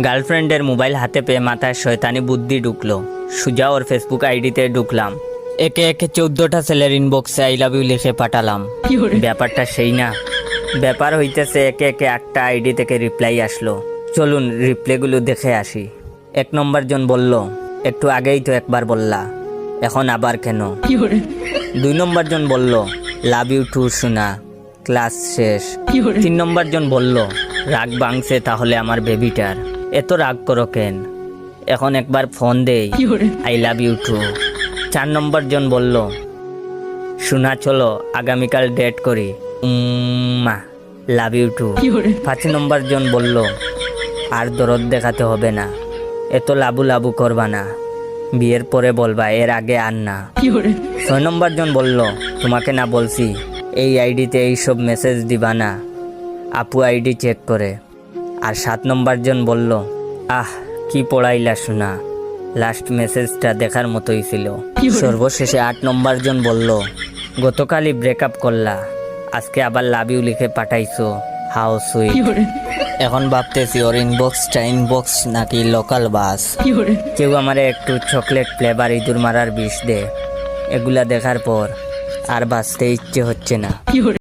গার্লফ্রেন্ডের মোবাইল হাতে পেয়ে মাথায় শয়তানি বুদ্ধি ঢুকলো। সুজা ওর ফেসবুক আইডিতে ঢুকলাম। একে একে 14টা ছেলের ইনবক্সে আই লাভ ইউ লিখে পাঠালাম। ব্যাপারটা সেই না, ব্যাপার হইতেছে একে একে 8টা আইডি থেকে রিপ্লাই আসলো। চলুন রিপ্লাইগুলো দেখে আসি। 1 নম্বর জন বলল, একটু আগেই তো একবার বললা, এখন আবার কেন? 2 নম্বর জন বলল, লাভ ইউ টু সোনা, ক্লাস শেষ। 3 নম্বর জন বলল, রাগ ভাঙছে তাহলে আমার বেবিটার, এত রাগ করো কেন, এখন একবার ফোন দেই, আই লাভ ইউ টু। 4 নম্বর জন বলল, সোনা চলো আগামীকাল ডেট করি, মা লাভ ইউ টু। 5 নম্বর জন বলল, আর দরদ দেখাতে হবে না, এত লাবু লাবু করবা না, বিয়ের পরে বলবা, এর আগে আর না। 6 নম্বর জন বলল, তোমাকে না বলছি এই আইডিতে এইসব মেসেজ দিবা না, আপু আইডি চেক করে। আর 7 নম্বর জন বলল, আহ কি পড়াইলা শোনা, লাস্ট মেসেজটা দেখার মতোই ছিল। সর্বশেষে 8 নম্বর জন বলল, গতকালই ব্রেকআপ করলা, আজকে আবার লাভ ইউ লিখে পাঠাইছো, হাউ সুইট। এখন ভাবতেছি ওর ইনবক্স নাকি লোকাল বাস। কেউ আমারে একটু চকলেট ফ্লেভার ইঁদুর মারার বিষ দে, এগুলা দেখার পর আর বাঁচতে ইচ্ছে হচ্ছে না।